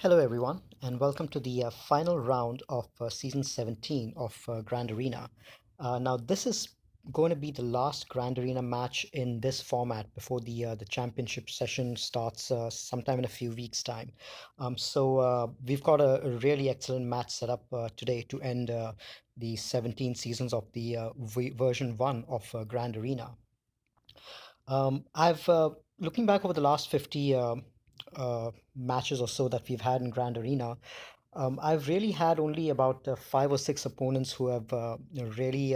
Hello, everyone, and welcome to the final round of season 17 of Grand Arena. Now, this is going to be the last Grand Arena match in this format before the championship session starts sometime in a few weeks' time. We've got a really excellent match set up today to end the 17 seasons of the version 1 of Grand Arena. I've Looking back over the last 50 matches or so that we've had in Grand Arena. I've really had only about five or six opponents who have really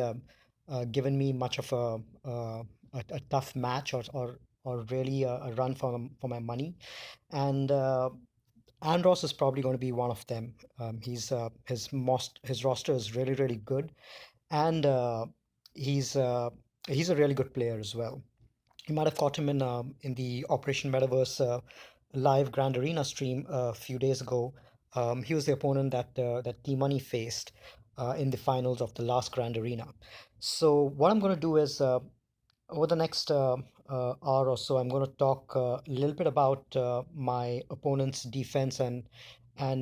given me much of a tough match or really a run for my money. And Andros is probably going to be one of them. His roster is really, really good. And he's, uh, he's a really good player as well. You might have caught him in the Operation Metaverse live Grand Arena stream a few days ago. He was the opponent that T Money faced in the finals of the last Grand Arena. So what I'm going to do is over the next hour or so, I'm going to talk a little bit about my opponent's defense and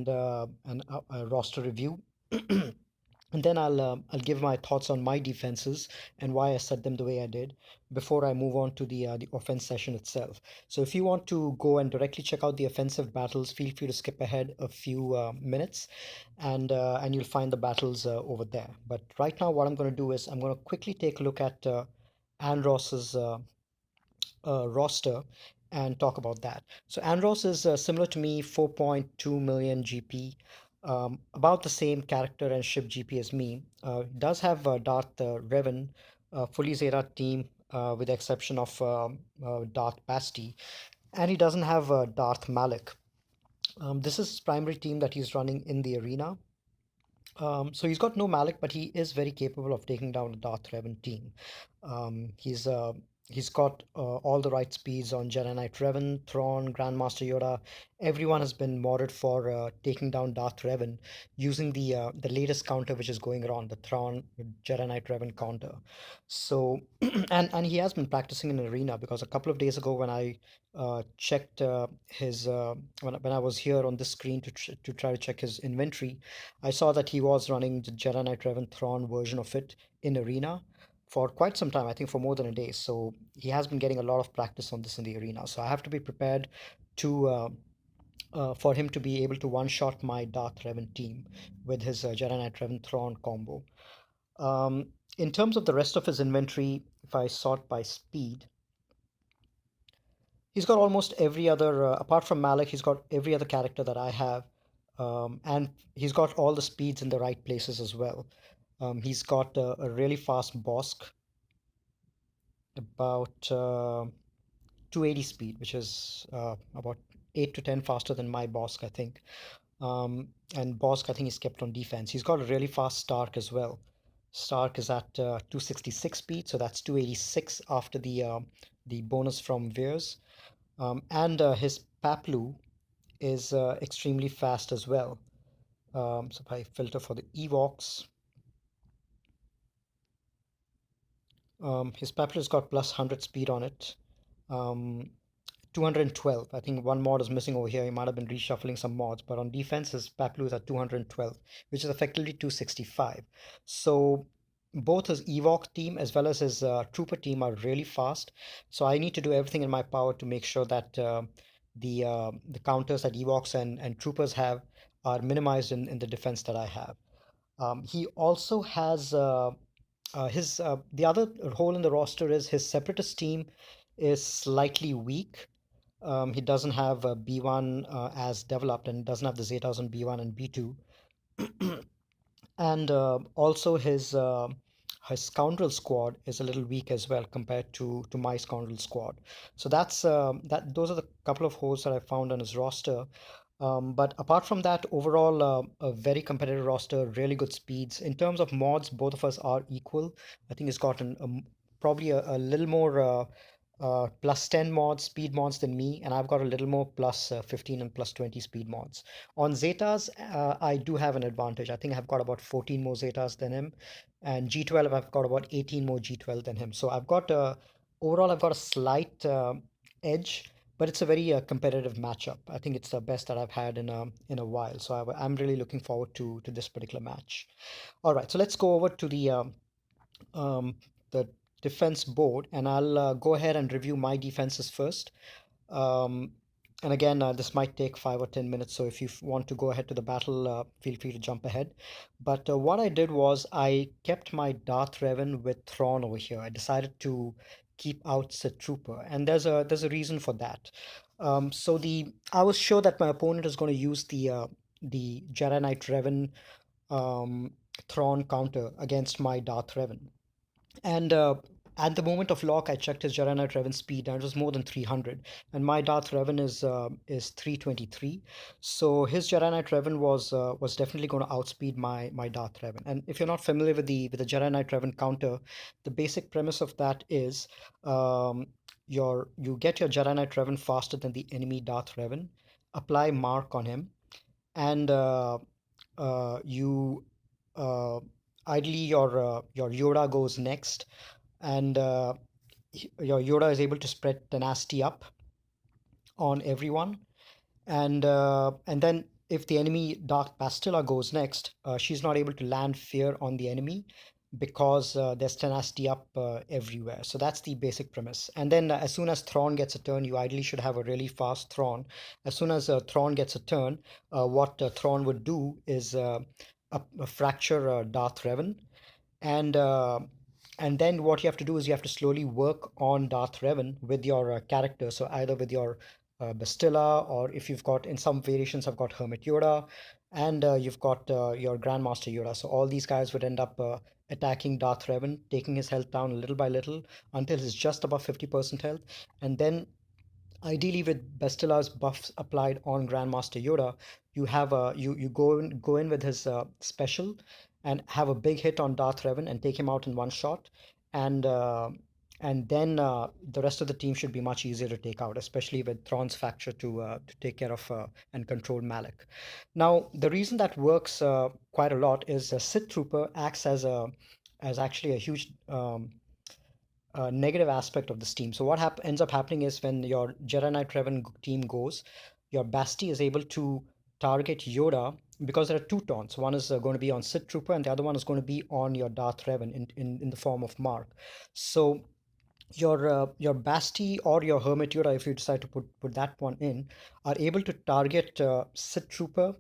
a roster review. And then I'll give my thoughts on my defenses and why I set them the way I did before I move on to the offense session itself. So if you want to go and directly check out the offensive battles, feel free to skip ahead a few minutes, and you'll find the battles over there. But right now, what I'm going to do is I'm going to quickly take a look at Andros's roster and talk about that. So Andros is similar to me, 4.2 million GP, about the same character and ship GP as me. Does have Darth Revan, fully zetad team, with the exception of Darth Basti, and he doesn't have Darth Malik. This is his primary team that he's running in the arena. So he's got no Malik, but he is very capable of taking down a Darth Revan team. He's got all the right speeds on Jedi Knight Revan, Thrawn, Grandmaster Yoda. Everyone has been modded for taking down Darth Revan using the latest counter which is going around, the Thrawn Jedi Knight Revan counter. So and he has been practicing in arena because a couple of days ago when I checked his when I was here on this screen to try to check his inventory, I saw that he was running the Jedi Knight Revan Thrawn version of it in arena for quite some time, I think for more than a day. So he has been getting a lot of practice on this in the arena. So I have to be prepared to for him to be able to one-shot my Darth Revan team with his Jedi Knight Revan Thrawn combo. Um, in terms of the rest of his inventory, if I sort by speed, he's got almost every other, apart from Malik, he's got every other character that I have. And he's got all the speeds in the right places as well. He's got a really fast Bosk, about 280 speed, which is about 8 to 10 faster than my Bosk, I think. And Bosk, I think, is kept on defense. He's got a really fast Stark as well. Stark is at 266 speed, so that's 286 after the bonus from Veers. And his Paplu is extremely fast as well. So if I filter for the Evox, his Paplu's got plus 100 speed on it. 212. I think one mod is missing over here. He might have been reshuffling some mods, but on defense, his Paplu is at 212, which is effectively 265. So both his Evoc team as well as his Trooper team are really fast. So I need to do everything in my power to make sure that the counters that Evocs and Troopers have are minimized in the defense that I have. He also has his the other hole in the roster is his Separatist team is slightly weak. He doesn't have B1 as developed and doesn't have the Zetas on B1 and B2. And also his scoundrel squad is a little weak as well compared to my scoundrel squad. So those are the couple of holes that I found on his roster. But apart from that, overall, a very competitive roster, really good speeds. In terms of mods, both of us are equal. I think he's got probably a little more plus 10 mods, speed mods than me, and I've got a little more plus 15 and plus 20 speed mods. On Zetas, I do have an advantage. I think I've got about 14 more Zetas than him, and G12, I've got about 18 more G12 than him. So overall, I've got a slight edge, but it's a very competitive matchup. I think it's the best that I've had in a while. So I'm really looking forward to this particular match. All right, so let's go over to um, the defense board, and I'll go ahead and review my defenses first. Um, and again, this might take 5 or 10 minutes, so if you want to go ahead to the battle, feel free to jump ahead. But what I did was I kept my Darth Revan with Thrawn over here. I decided to keep out Sith Trooper, and there's a reason for that. So the I was sure that my opponent is going to use the Jedi Knight Revan um, Thrawn counter against my Darth Revan. And at the moment of lock, I checked his Jedi Knight Revan speed, and it was more than 300. And my Darth Revan is 323. So his Jedi Knight Revan was definitely going to outspeed my Darth Revan. And if you're not familiar with the Jedi Knight Revan counter, the basic premise of that is um, you get your Jedi Knight Revan faster than the enemy Darth Revan, apply mark on him, and you uh, ideally your Yoda goes next, and your Yoda is able to spread tenacity up on everyone, and then if the enemy Dark Bastilla goes next, she's not able to land fear on the enemy because there's tenacity up everywhere. So that's the basic premise. And then as soon as Thrawn gets a turn, you ideally should have a really fast Thrawn. As soon as Thrawn gets a turn, what Thrawn would do is fracture Darth Revan, and uh, and then what you have to do is you have to slowly work on Darth Revan with your character. So either with your Bastilla, or if you've got, in some variations, I've got Hermit Yoda, and you've got your Grandmaster Yoda. So all these guys would end up attacking Darth Revan, taking his health down little by little until he's just above 50% health, and then ideally with Bastilla's buffs applied on Grandmaster Yoda, you go in with his special and have a big hit on Darth Revan and take him out in one shot, and then the rest of the team should be much easier to take out, especially with Thrawn's factor to take care of and control Malak. Now, the reason that works quite a lot is Sith Trooper acts as actually a huge negative aspect of this team. So what ends up happening is when your Jedi Knight Revan team goes, your Basti is able to target Yoda because there are two taunts. One is going to be on Sith Trooper, and the other one is going to be on your Darth Revan in the form of Mark. So your Basti or your Hermit Yoda, if you decide to put that one in, are able to target Sith Trooper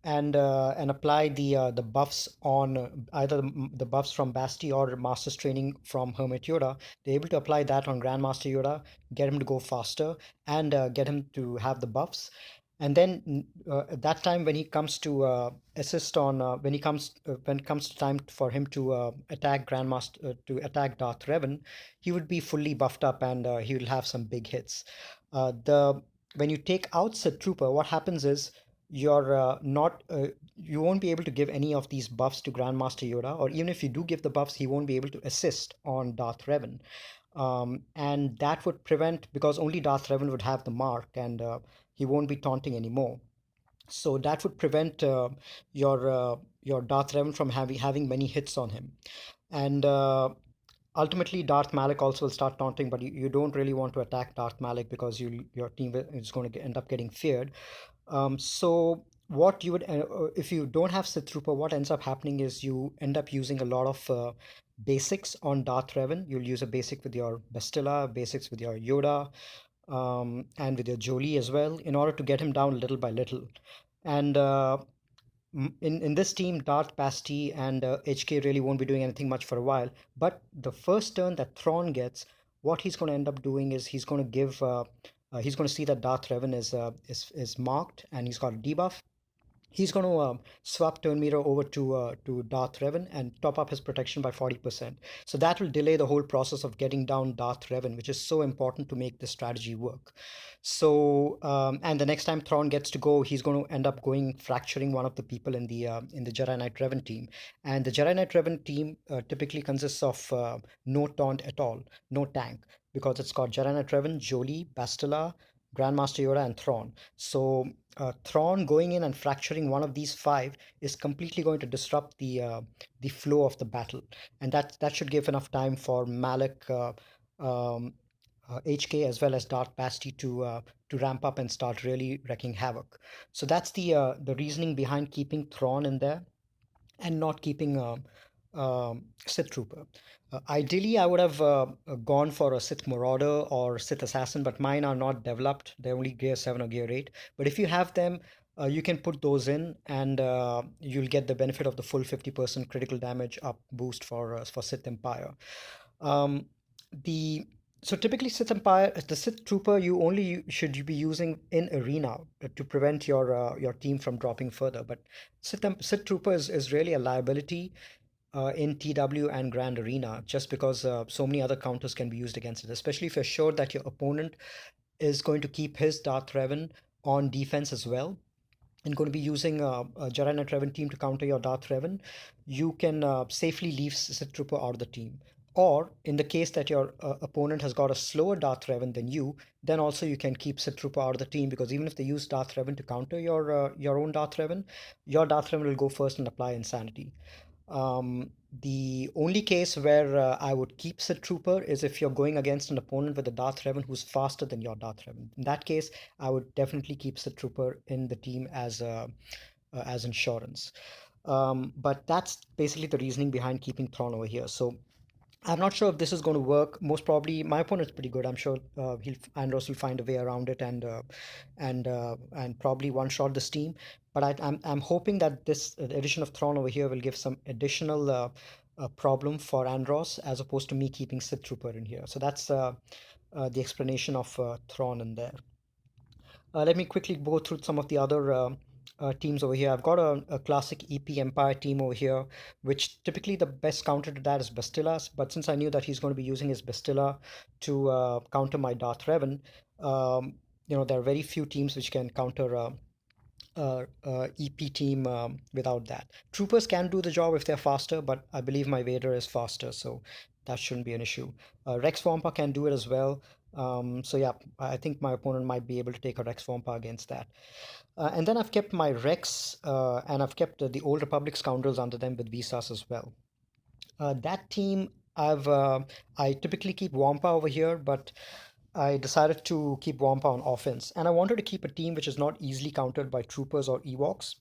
and apply the buffs on either the buffs from Basti or Master's Training from Hermit Yoda. They're able to apply that on Grandmaster Yoda, get him to go faster, and get him to have the buffs. And then at that time, when he comes to assist on when it comes to time for him to attack Grandmaster to attack Darth Revan, he would be fully buffed up, and he will have some big hits. The When you take out Sith Trooper, what happens is you're not you won't be able to give any of these buffs to Grandmaster Yoda, or even if you do give the buffs, he won't be able to assist on Darth Revan. And that would prevent, because only Darth Revan would have the mark, and he won't be taunting anymore. So that would prevent your Darth Revan from having many hits on him. And ultimately, Darth Malik also will start taunting, but you don't really want to attack Darth Malik because your team is going to end up getting feared. So what you would, if you don't have Sith Trooper, what ends up happening is you end up using a lot of basics on Darth Revan. You'll use a basic with your Bastilla, basics with your Yoda, and with your Jolie as well, in order to get him down little by little. And in this team, Darth Basti and HK really won't be doing anything much for a while. But the first turn that Thrawn gets, what he's going to end up doing is he's going to see that Darth Revan is marked and he's got a debuff. He's going to swap turn meter over to Darth Revan and top up his protection by 40%. So that will delay the whole process of getting down Darth Revan, which is so important to make this strategy work. So and the next time Thrawn gets to go, he's going to end up fracturing one of the people in the Jedi Knight Revan team. And the Jedi Knight Revan team typically consists of no taunt at all, no tank, because it's got Jedi Knight Revan, Jolie, Bastila, Grandmaster Yoda, and Thrawn. So Thrawn going in and fracturing one of these five is completely going to disrupt the flow of the battle, and that should give enough time for Malik um, HK as well as Darth Basti to ramp up and start really wreaking havoc. So that's the reasoning behind keeping Thrawn in there and not keeping Sith Trooper. Ideally, I would have gone for a Sith Marauder or Sith Assassin, but mine are not developed. They're only Gear 7 or Gear 8. But if you have them, you can put those in and you'll get the benefit of the full 50% critical damage up boost for Sith Empire. Um, the so typically Sith Empire, the Sith Trooper, you only should you be using in arena to prevent your team from dropping further. But Sith Trooper is really a liability in TW and Grand Arena just because so many other counters can be used against it, especially if you're sure that your opponent is going to keep his Darth Revan on defense as well and going to be using a Jedi Knight Revan team to counter your Darth Revan, you can safely leave Sith Trooper out of the team. Or in the case that your opponent has got a slower Darth Revan than you, then also you can keep Sith Trooper out of the team because even if they use Darth Revan to counter your own Darth Revan, your Darth Revan will go first and apply Insanity. The only case where I would keep Sith Trooper is if you're going against an opponent with a Darth Revan who's faster than your Darth Revan. In that case, I would definitely keep Sith Trooper in the team as insurance. But that's basically the reasoning behind keeping Thrawn over here. So I'm not sure if this is going to work. Most probably, my opponent's pretty good. I'm sure Andros will find a way around it and probably one shot this team. But I'm hoping that this addition of Thrawn over here will give some additional problem for Andros as opposed to me keeping Sith Trooper in here. So that's the explanation of Thrawn in there. Let me quickly go through some of the other teams over here. I've got a classic EP Empire team over here, which typically the best counter to that is Bastilla's. But since I knew that he's going to be using his Bastilla to counter my Darth Revan, there are very few teams which can counter EP team without that. Troopers can do the job if they're faster, but I believe my Vader is faster, so that shouldn't be an issue. Rex Wampa can do it as well. So yeah, I think my opponent might be able to take a Rex Wampa against that. And then I've kept my Rex and I've kept the Old Republic scoundrels under them with Visas as well. That team, I typically keep Wampa over here, but I decided to keep Wampa on offense, and I wanted to keep a team which is not easily countered by troopers or Ewoks,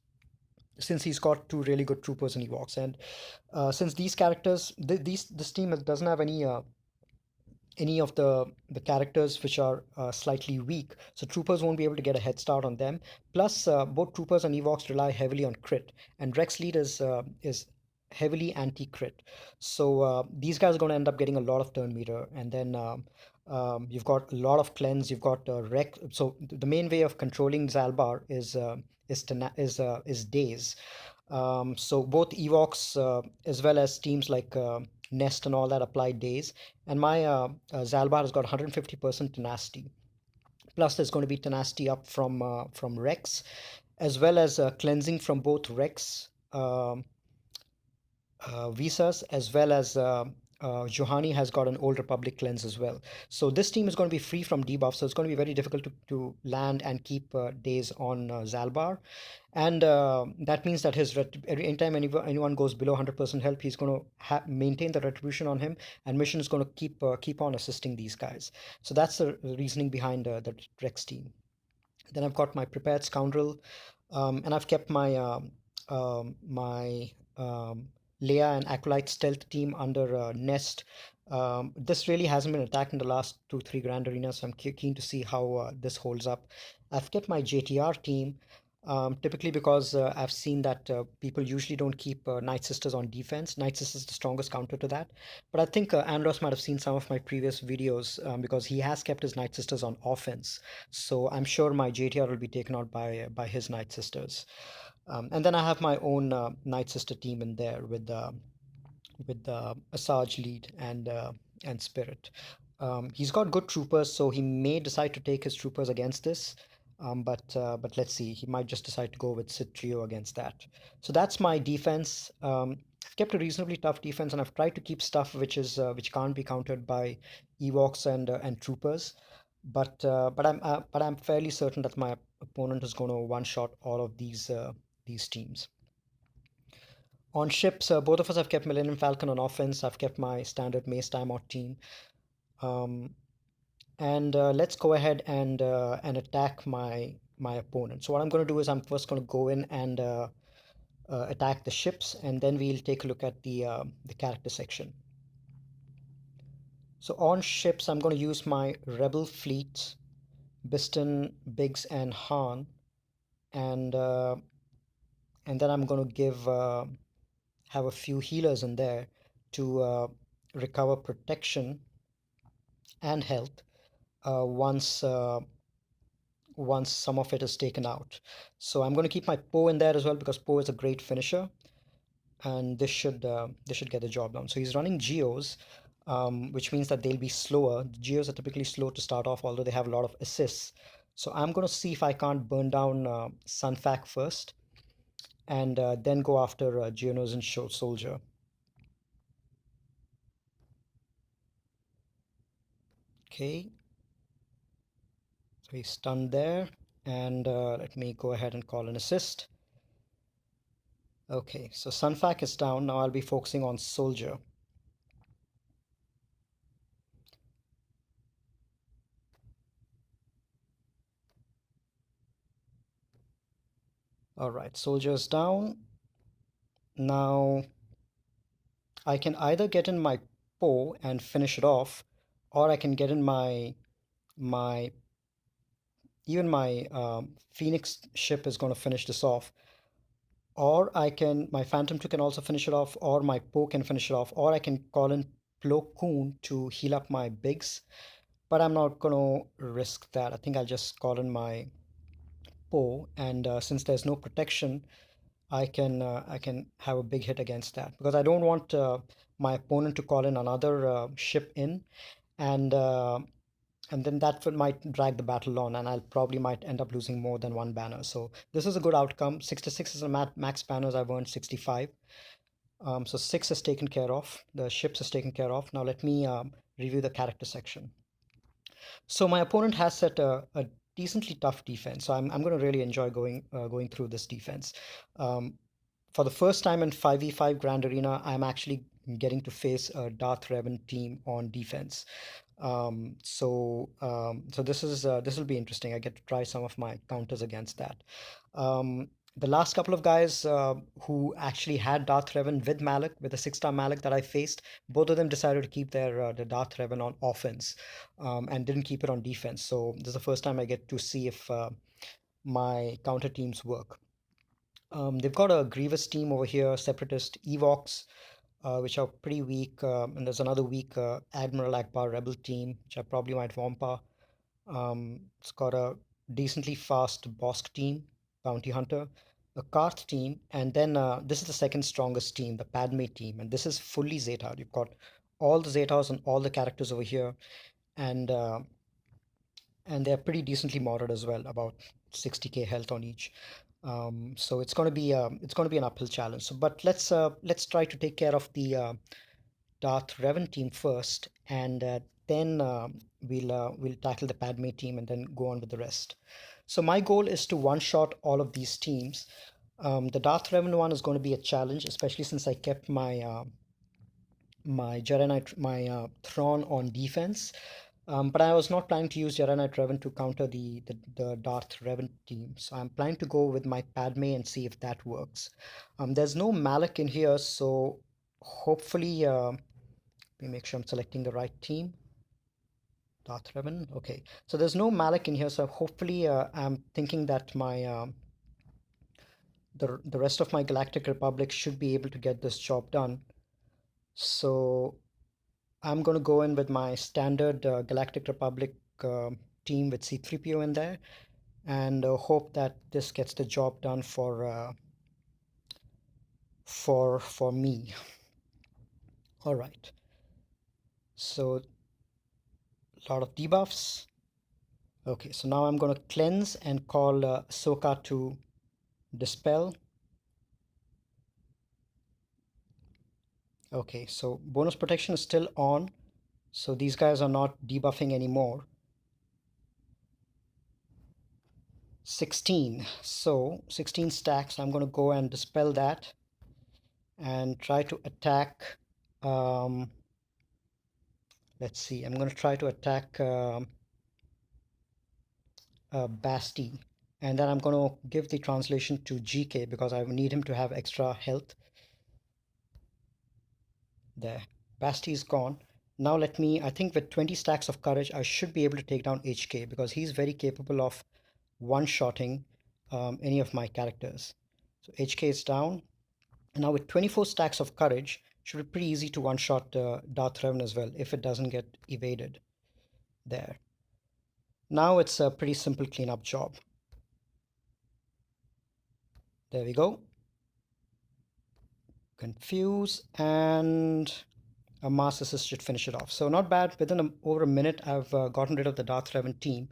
since he's got two really good troopers and Ewoks. And since these characters, this team doesn't have any of the characters which are slightly weak, so troopers won't be able to get a head start on them. Plus, both troopers and Ewoks rely heavily on crit, and Rex Lead is heavily anti-crit. So these guys are going to end up getting a lot of turn meter, and then you've got a lot of cleanse. You've got Rex. So the main way of controlling Zalbar is days. So both Evox as well as teams like Nest and all that apply days. And my Zalbar has got 150% tenacity. Plus, there's going to be tenacity up from Rex, as well as cleansing from both Rex visas, as well as Johani has got an Old Republic cleanse as well. So this team is going to be free from debuff, so it's going to be very difficult to land and keep days on Zalbar. And that means that anytime anyone goes below 100% health, he's going to maintain the retribution on him, and mission is going to keep on assisting these guys. So that's the reasoning behind the Rex team. Then I've got my prepared scoundrel, and I've kept my Leia and Acolyte stealth team under Nest. This really hasn't been attacked in the last 2-3 Grand Arenas, so I'm keen to see how this holds up. I've kept my JTR team, typically because I've seen that people usually don't keep Night Sisters on defense. Night Sisters is the strongest counter to that. But I think Andros might have seen some of my previous videos because he has kept his Night Sisters on offense. So I'm sure my JTR will be taken out by his Night Sisters. And then I have my own Night Sister team in there with Asajj lead and Spirit. He's got good troopers, so he may decide to take his troopers against this. But let's see, he might just decide to go with Sith Trio against that. So that's my defense. I've kept a reasonably tough defense, and I've tried to keep stuff which can't be countered by Ewoks and troopers. But I'm fairly certain that my opponent is going to one shot all of these teams. On ships, both of us have kept Millennium Falcon on offense. I've kept my standard Mace Timeout team. Um, And let's go ahead and attack my opponent. So what I'm going to do is I'm first going to go in and attack the ships, and then we'll take a look at the character section. So on ships, I'm going to use my rebel fleet, Biston, Biggs, and Han, and uh, and then I'm going to give have a few healers in there to recover protection and health once some of it is taken out. So I'm going to keep my Poe in there as well because Poe is a great finisher, and this should get the job done. So he's running Geos, which means that they'll be slower. Geos are typically slow to start off, although they have a lot of assists. So I'm going to see if I can't burn down Sunfac first, and then go after Geonos and Soldier. Okay, so he's stunned there, and let me go ahead and call an assist. Okay, so Sunfac is down. Now I'll be focusing on Soldier. All right, Soldier's down. Now I can either get in my Poe and finish it off, or I can get in my even my Phoenix ship is going to finish this off, or I can my Phantom 2 can also finish it off, or my Poe can finish it off, or I can call in Plo Koon to heal up my Biggs, but I'm not going to risk that. I think I'll just call in my Poe, and since there's no protection, I can have a big hit against that because I don't want my opponent to call in another ship in, and uh, and then might drag the battle on, and I'll probably might end up losing more than one banner. So this is a good outcome. 66 is a max banners. I've earned 65. So 6 is taken care of. The ships is taken care of. Now let me review the character section. So my opponent has set a decently tough defense. So I'm going to really enjoy going through this defense. Um, for the first time in 5v5 Grand Arena, I'm actually getting to face a Darth Revan team on defense. So this will be interesting. I get to try some of my counters against that. The last couple of guys who actually had Darth Revan with Malik, with a 6-star Malik that I faced, both of them decided to keep the Darth Revan on offense and didn't keep it on defense. So this is the first time I get to see if my counter teams work. They've got a Grievous team over here, Separatist Evox, which are pretty weak, and there's another weak Admiral Akbar Rebel team, which I probably might Wampa. It's got a decently fast Bosk team, Bounty Hunter, a Karth team, and then this is the second strongest team, the Padme team, and this is fully zetad. You've got all the zetas and all the characters over here, and uh, and they're pretty decently modded as well, about 60k health on each. So it's going to be an uphill challenge. So, but let's try to take care of the Darth Revan team first, and then we'll tackle the Padme team and then go on with the rest. So my goal is to one-shot all of these teams. The Darth Revan one is going to be a challenge, especially since I kept my Jedi Knight, my Thrawn on defense. But I was not planning to use Jedi Knight Revan to counter the Darth Revan team. So I'm planning to go with my Padme and see if that works. There's no Malik in here, so hopefully, let me make sure I'm selecting the right team. Darth Revan. Okay, so there's no Malik in here, so hopefully, I'm thinking that the rest of my Galactic Republic should be able to get this job done. So I'm going to go in with my standard Galactic Republic team with C3PO in there and hope that this gets the job done for me. All right. So a lot of debuffs. Okay, so now I'm going to cleanse and call Soka to dispel. Okay, so bonus protection is still on. So these guys are not debuffing anymore. 16. So 16 stacks. I'm going to go and dispel that and try to attack. Let's see. I'm going to try to attack Basti, and then I'm going to give the translation to GK because I need him to have extra health. There, Basti is gone. Now let me, I think with 20 stacks of courage, I should be able to take down HK because he's very capable of one-shotting any of my characters. So HK is down. And now with 24 stacks of courage, should be pretty easy to one-shot Darth Revan as well if it doesn't get evaded. There. Now it's a pretty simple cleanup job. There we go. Confuse and a mass assist should finish it off. So not bad. Within over a minute, I've gotten rid of the Darth Revan team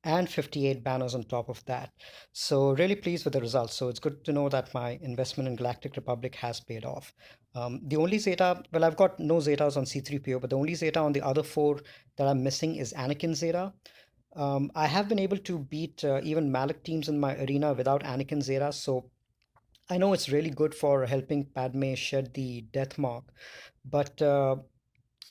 and 58 banners on top of that. So really pleased with the results. So it's good to know that my investment in Galactic Republic has paid off. The only Zeta, well, I've got no Zetas on C3PO, but the only Zeta on the other four that I'm missing is Anakin Zeta. I have been able to beat even Malik teams in my arena without Anakin Zeta, so I know it's really good for helping Padme shed the death mark, but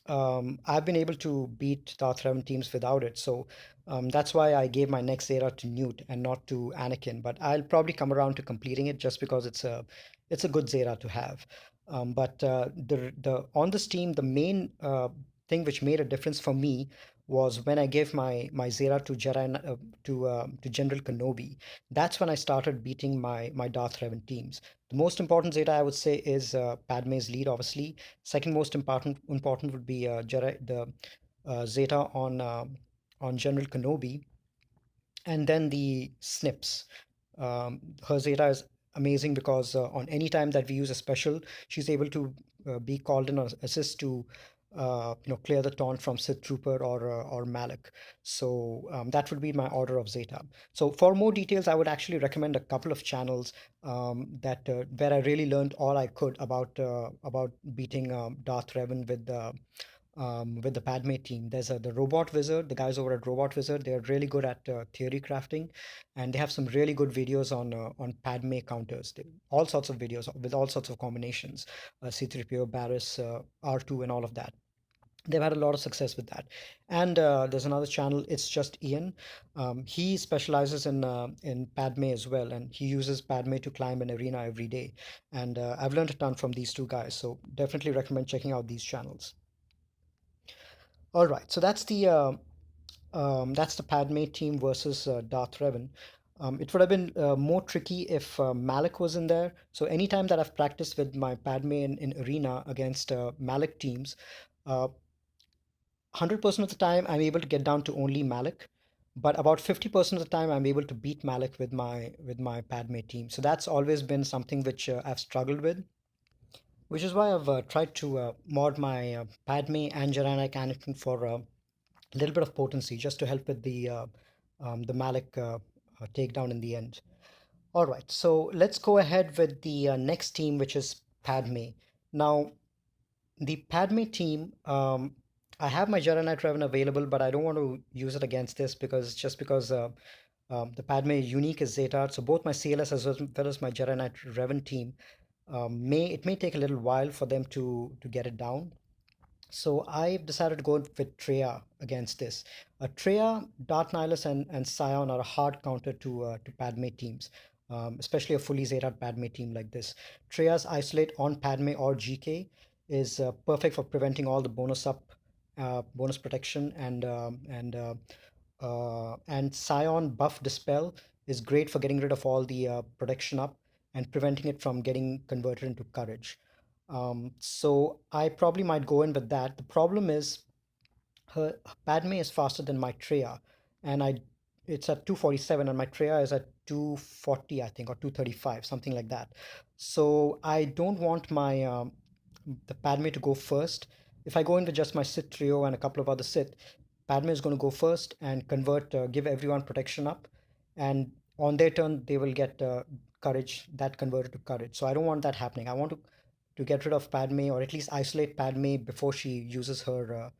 I've been able to beat Darth Revan teams without it. So that's why I gave my next Zeta to Newt and not to Anakin. But I'll probably come around to completing it just because it's a good Zeta to have. But the on this team, the main thing which made a difference for me was when I gave my Zeta to to General Kenobi. That's when I started beating my Darth Revan teams. The most important Zeta I would say is Padme's lead, obviously. Second most important would be the Zeta on General Kenobi, and then the snips. Her Zeta is amazing because on any time that we use a special, she's able to be called in or assist to clear the taunt from Sith Trooper or Malik. So that would be my order of Zeta. So for more details, I would actually recommend a couple of channels that where I really learned all I could about beating Darth Revan with the Padme team. There's the Robot Wizard, the guys over at Robot Wizard. They're really good at theory crafting, and they have some really good videos on Padme counters. All sorts of videos with all sorts of combinations, C3PO, Barris, R2, and all of that. They've had a lot of success with that. And there's another channel. It's just Ian. He specializes in Padme as well, and he uses Padme to climb an arena every day. And I've learned a ton from these two guys, so definitely recommend checking out these channels. All right, so that's the Padme team versus Darth Revan. It would have been more tricky if Malik was in there. So anytime that I've practiced with my Padme in arena against Malik teams, 100% of the time I'm able to get down to only Malik, but about 50% of the time I'm able to beat Malik with my Padme team. So that's always been something which I've struggled with, which is why I've tried to mod my Padme and Jedi Anakin for a little bit of potency just to help with the Malik takedown in the end. All right, so let's go ahead with the next team, which is Padme. Now, the Padme team, I have my Jedi Knight Revan available, but I don't want to use it against this because the Padme unique is Zetad. So both my CLS as well as my Jedi Knight Revan team may take a little while for them to get it down. So I've decided to go with Treya against this. Treya, Darth Nihilus, and Scion are a hard counter to Padme teams, especially a fully Zetat Padme team like this. Treya's Isolate on Padme or GK is perfect for preventing all the bonus protection, and Scion Buff Dispel is great for getting rid of all the protection up and preventing it from getting converted into courage. So I probably might go in with that. The problem is her Padme is faster than my Treya, and I it's at 247 and my Treya is at 240 I think or 235 something like that. So I don't want my the Padme to go first. If I go in with just my Sith trio and a couple of other Sith, Padme is going to go first and give everyone protection up, and on their turn they will get courage that converted to courage. So I don't want that happening. I want to get rid of Padme or at least isolate Padme before she uses her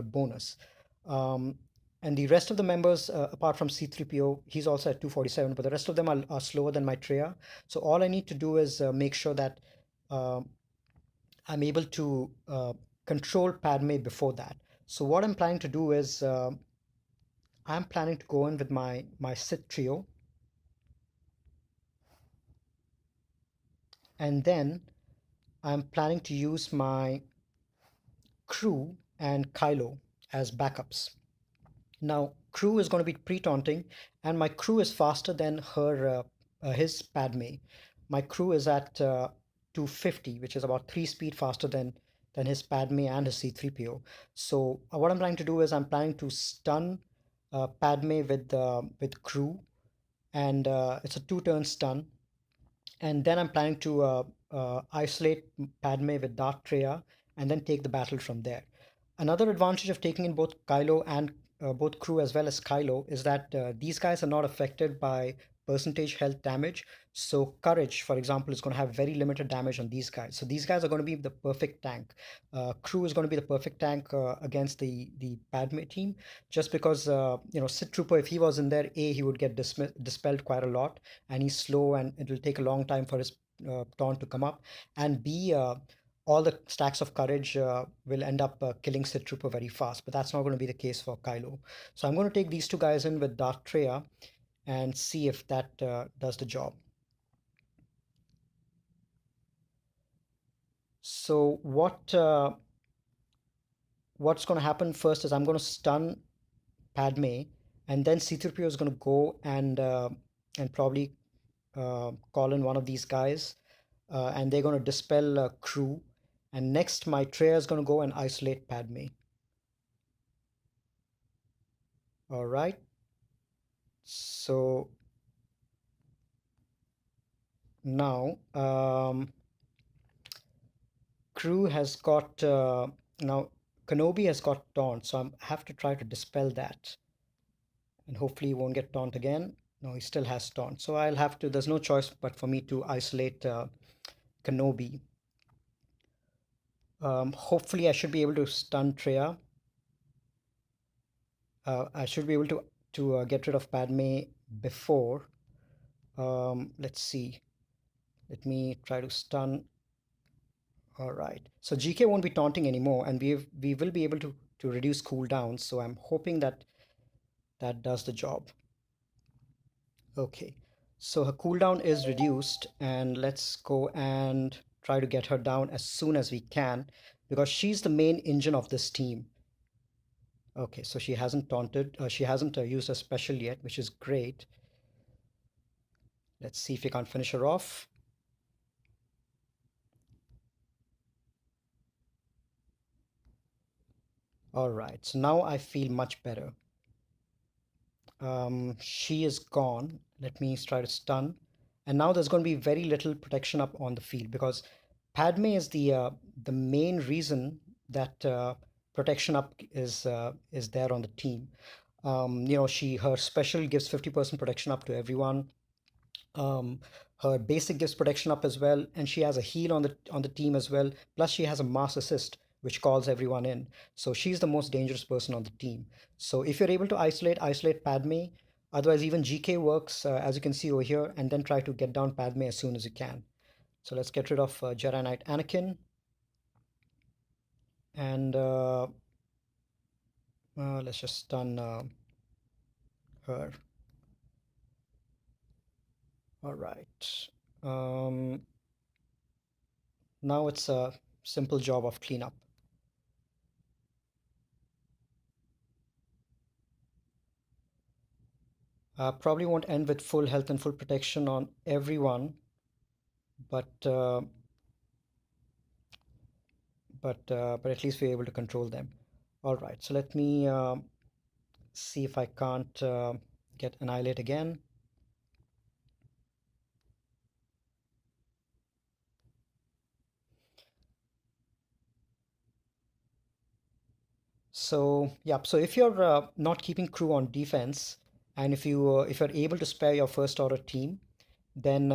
bonus. Um, and the rest of the members, apart from C3PO, he's also at 247, but the rest of them are slower than my Treya. So all I need to do is make sure that uh, I'm able to control Padme before that. So what I'm planning to do is I'm planning to go in with my Sith trio, and then I'm planning to use my crew and Kylo as backups. Now, crew is going to be pre-taunting, and my crew is faster than his Padme. My crew is at 250, which is about 3 speed faster than his Padme and his C3PO. So what I'm trying to do is I'm planning to stun Padme with crew, and it's a two-turn stun. And then I'm planning to isolate Padme with Darth Treya and then take the battle from there. Another advantage of taking in both Kylo and both crew as well as Kylo is that these guys are not affected by percentage health damage. So courage, for example, is going to have very limited damage on these guys. So these guys are going to be the perfect tank. Crew is going to be the perfect tank against the Padme team, just because Sith Trooper, if he was in there, A, he would get dispelled quite a lot, and he's slow, and it will take a long time for his taunt to come up, and B, all the stacks of courage will end up killing Sith Trooper very fast, but that's not going to be the case for Kylo. So I'm going to take these two guys in with Darth Treya and see if that does the job. So what's going to happen first is I'm going to stun Padme, and then C-3PO is going to go and probably call in one of these guys, and they're going to dispel crew. And next, my Treya is going to go and isolate Padme. All right. So now crew has got now Kenobi has got taunt, so I have to try to dispel that, and hopefully he won't get taunt again. No, he still has taunt, so I'll have to. There's no choice but for me to isolate Kenobi. Hopefully, I should be able to stun Treya. I should be able to get rid of Padme before. Let's see. Let me try to stun. All right. So GK won't be taunting anymore, and we will be able to reduce cooldown. So I'm hoping that that does the job. Okay. So her cooldown is reduced, and let's go and try to get her down as soon as we can, because she's the main engine of this team. Okay, so she hasn't taunted, she hasn't used a special yet, which is great. Let's see if we can't finish her off. All right, so now I feel much better. She is gone. Let me try to stun. And now there's going to be very little protection up on the field, because Padme is the main reason that protection up is there on the team. Her special gives 50% protection up to everyone. Um, Her basic gives protection up as well, and she has a heal on the team as well. Plus, she has a mass assist, which calls everyone in. So she's the most dangerous person on the team. So if you're able to isolate Padme. Otherwise, even GK works, as you can see over here, and then try to get down Padme as soon as you can. So let's get rid of Jedi Knight Anakin, and let's just stun her. All right. Um, Now it's a simple job of cleanup. Probably won't end with full health and full protection on everyone, but but at least we're able to control them. All right, so let me see if I can't get Annihilate again. So yeah, so if you're not keeping crew on defense, and if you're able to spare your first order team, then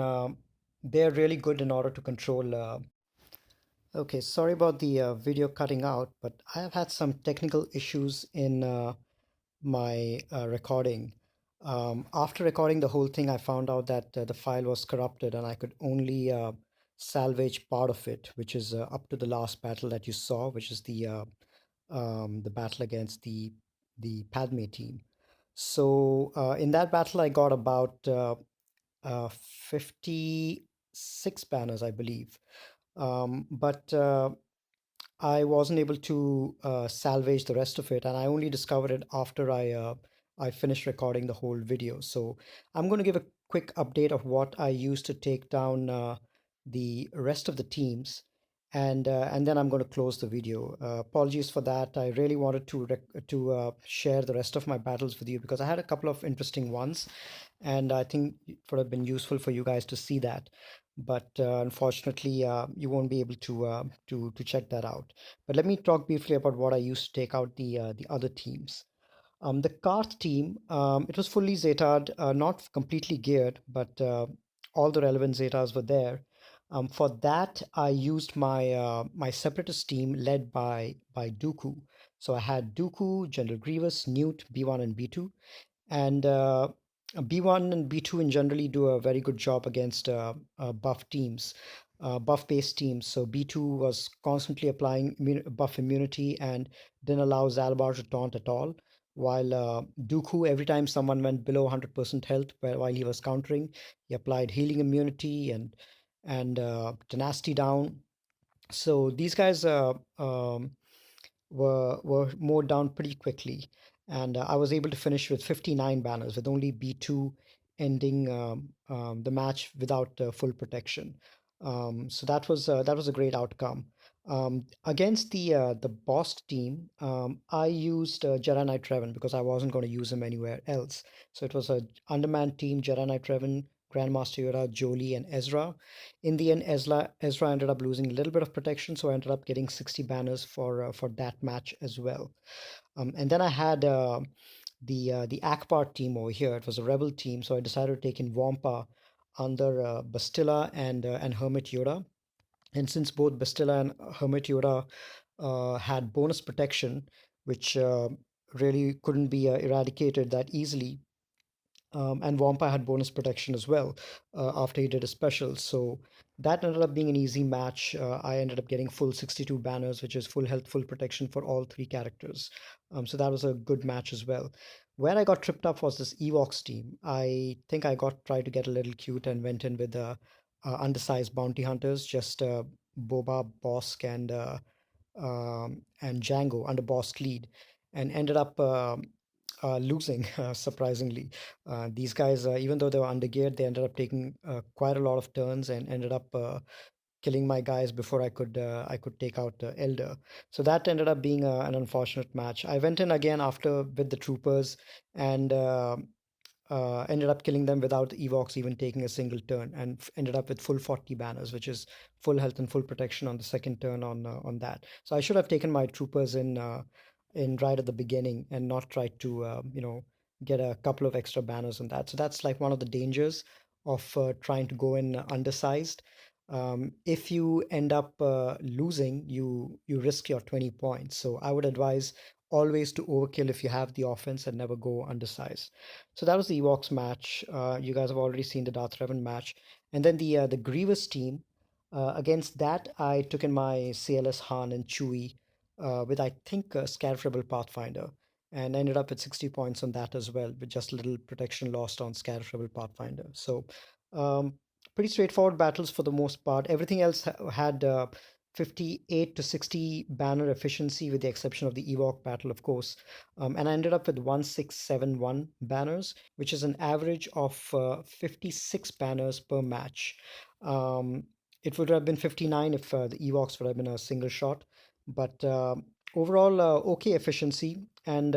they're really good in order to control. Okay, sorry about the video cutting out, but I have had some technical issues in my recording. After recording the whole thing, I found out that the file was corrupted, and I could only salvage part of it, which is up to the last battle that you saw, which is the battle against the Padme team. So in that battle, I got about 56 banners, I believe. But I wasn't able to salvage the rest of it, and I only discovered it after I finished recording the whole video. So I'm going to give a quick update of what I used to take down the rest of the teams, and then I'm going to close the video. Apologies for that. I really wanted to share the rest of my battles with you because I had a couple of interesting ones, and I think it would have been useful for you guys to see that. But unfortunately, you won't be able to check that out. But let me talk briefly about what I used to take out the other teams. The Karth team, it was fully zetad, not completely geared, but all the relevant zetas were there. For that, I used my separatist team led by Dooku. So I had Dooku, General Grievous, Newt, B1 and B2, and B1 and B2 in generally do a very good job against buff teams, buff based teams. So B2 was constantly applying buff immunity and didn't allow Zalbar to taunt at all. While Dooku, every time someone went below 100% health while he was countering, he applied healing immunity and tenacity down. So these guys were mowed down pretty quickly, and I was able to finish with 59 banners, with only B2 ending the match without full protection. So that was a great outcome. Against the boss team, I used Jedi Knight Revan because I wasn't going to use him anywhere else. So it was a undermanned team: Jedi Knight Revan, Grandmaster Yoda, Jolie, and Ezra. In the end, Ezra ended up losing a little bit of protection, so I ended up getting 60 banners for that match as well. And then I had the Akbar team over here. It was a rebel team, so I decided to take in Wampa under Bastilla and Hermit Yoda. And since both Bastilla and Hermit Yoda had bonus protection, which really couldn't be eradicated that easily, and Wampa had bonus protection as well after he did a special. So that ended up being an easy match. I ended up getting full 62 banners, which is full health, full protection for all three characters. So that was a good match as well. Where I got tripped up was this Evox team. I think I got tried to get a little cute and went in with undersized bounty hunters, just Boba, Bosk, and Django under Bosk lead, and ended up losing, surprisingly. These guys, even though they were under geared, they ended up taking quite a lot of turns and ended up killing my guys before I could take out Elder. So that ended up being an unfortunate match. I went in again after with the troopers and ended up killing them without the Evox even taking a single turn, and ended up with full 40 banners, which is full health and full protection on the second turn on that. So I should have taken my troopers in right at the beginning and not tried to get a couple of extra banners on that. So that's like one of the dangers of trying to go in undersized. If you end up losing, you risk your 20 points. So I would advise always to overkill if you have the offense and never go undersized. So that was the Evox match. You guys have already seen the Darth Revan match, and then the Grievous team. Against that, I took in my CLS Han and Chewie with I think Scarif Rebel Pathfinder, and ended up with 60 points on that as well, with just a little protection lost on Scarif Rebel Pathfinder. So um, pretty straightforward battles for the most part. Everything else had 58 to 60 banner efficiency, with the exception of the Ewok battle, of course. And I ended up with 1671 banners, which is an average of 56 banners per match. Um, it would have been 59 if the Ewoks would have been a single shot, but overall, okay efficiency. And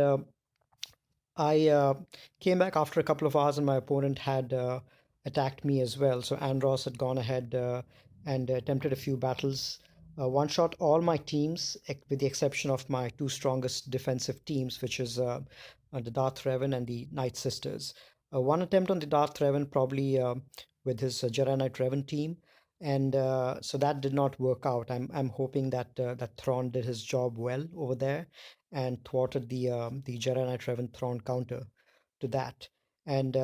I came back after a couple of hours, and my opponent had attacked me as well. So Andros had gone ahead and attempted a few battles. One shot all my teams, with the exception of my two strongest defensive teams, which is the Darth Revan and the Night Sisters. One attempt on the Darth Revan, probably with his Jedi Knight Revan team, and so that did not work out. I'm hoping that Thrawn did his job well over there and thwarted the Jedi Knight Revan Thrawn counter to that. And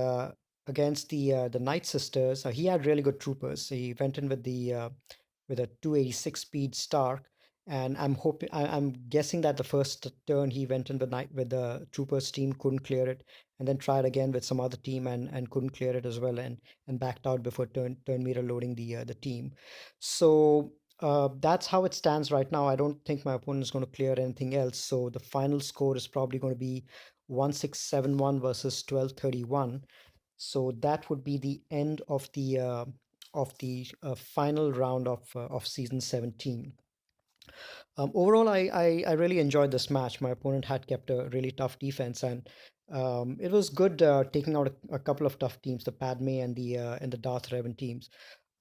against the Night Sisters, he had really good troopers. He went in with a 286 speed Stark, and I'm guessing that the first turn he went in the night with the Troopers team, couldn't clear it, and then tried again with some other team and couldn't clear it as well, and backed out before turn meter loading the team. So that's how it stands right now. I don't think my opponent is going to clear anything else. So the final score is probably going to be 1671 versus 1231. So that would be the end of the final round of season 17. Overall, I really enjoyed this match. My opponent had kept a really tough defense, and it was good taking out a couple of tough teams, the Padme and the Darth Revan teams.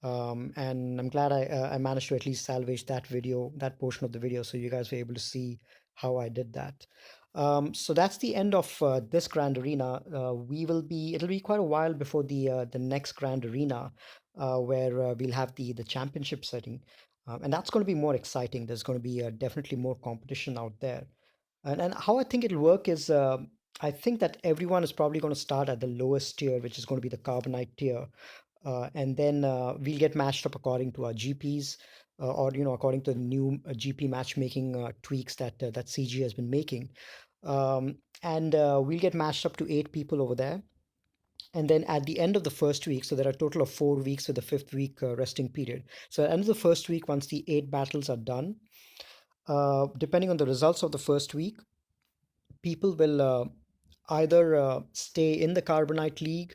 And I'm glad I managed to at least salvage that video, that portion of the video, so you guys were able to see how I did that. So that's the end of this Grand Arena. It'll be quite a while before the next Grand Arena, where we'll have the championship setting, and that's going to be more exciting. There's going to be definitely more competition out there. And how I think it'll work is I think that everyone is probably going to start at the lowest tier, which is going to be the Carbonite tier, and then we'll get matched up according to our GPs, or according to the new GP matchmaking tweaks that CG has been making, and we'll get matched up to 8 people over there. And then at the end of the first week, so there are a total of 4 weeks with the fifth week resting period. So at the end of the first week, once the 8 battles are done, depending on the results of the first week, people will either stay in the Carbonite League,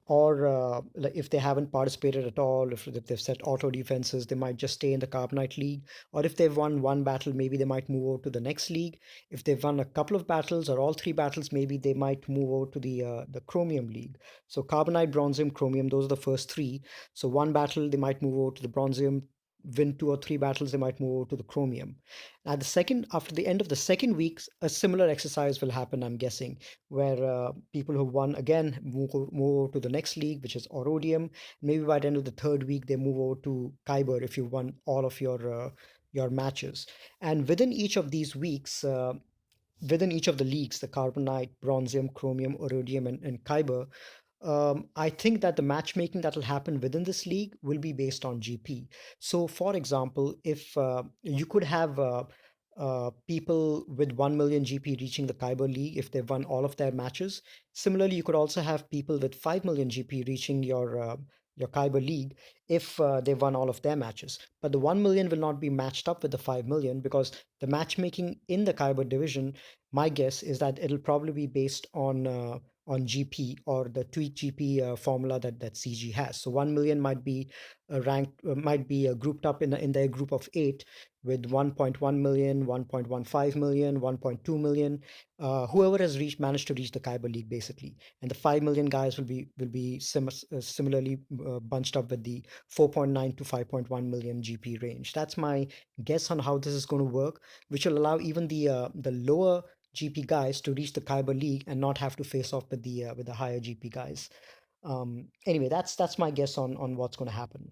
or like if they haven't participated at all, if they've set auto defenses, they might just stay in the Carbonite League. Or if they've won one battle, maybe they might move over to the next league. If they've won a couple of battles or all 3 battles, maybe they might move over to the Chromium League. So Carbonite, Bronzium, Chromium, those are the first three. So one battle, they might move over to the Bronzium. Win 2 or 3 battles, they might move over to the Chromium. After the end of the second week, a similar exercise will happen, I'm guessing, where people who won again move over to the next league, which is Orodium. Maybe by the end of the third week, they move over to Kyber if you won all of your matches. And within each of these weeks, within each of the leagues, the Carbonite, Bronzium, Chromium, Orodium, and Kyber, I think that the matchmaking that will happen within this league will be based on GP. So, for example, if you could have people with 1 million GP reaching the Kyber League if they've won all of their matches. Similarly, you could also have people with 5 million GP reaching your Kyber League if they've won all of their matches. But the 1 million will not be matched up with the 5 million, because the matchmaking in the Kyber division, my guess is that it'll probably be based on GP, or the tweak GP formula that CG has. So 1 million might be might be grouped up in their group of 8, with 1.1 million, 1.15 million, 1.2 million, whoever has managed to reach the Kyber League basically, and the 5 million guys will be similarly bunched up with the 4.9 to 5.1 million GP range. That's my guess on how this is going to work, which will allow even the lower GP guys to reach the Kyber League and not have to face off with the higher GP guys. Anyway, that's my guess on what's going to happen,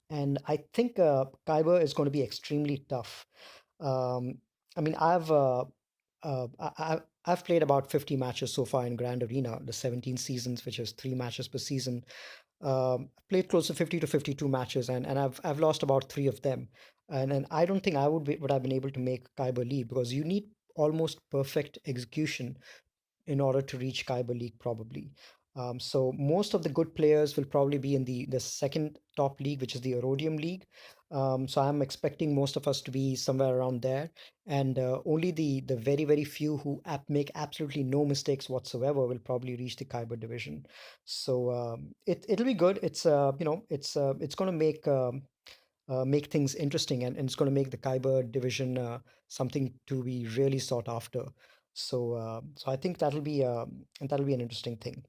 and I think Kyber is going to be extremely tough. Um, I mean, I've played about 50 matches so far in Grand Arena, the 17 seasons, which is 3 matches per season. Played close to 50 to 52 matches, and I've lost about 3 of them. And I don't think would have been able to make Kyber League, because you need almost perfect execution in order to reach Kyber League probably. So most of the good players will probably be in the second top league, which is the Erodium League. So I'm expecting most of us to be somewhere around there, and only the very few who make absolutely no mistakes whatsoever will probably reach the Kyber division. So it'll be good. It's going to make things interesting, and it's going to make the Kyber division something to be really sought after. So I think that'll be an interesting thing.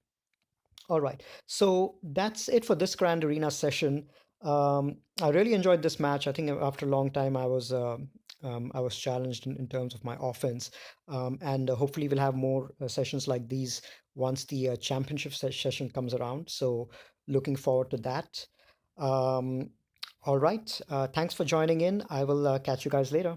All right, so that's it for this Grand Arena session. I really enjoyed this match. I think after a long time, I was challenged in terms of my offense, and hopefully we'll have more sessions like these once the championship session comes around. So looking forward to that. Um, all right, thanks for joining in. I will catch you guys later.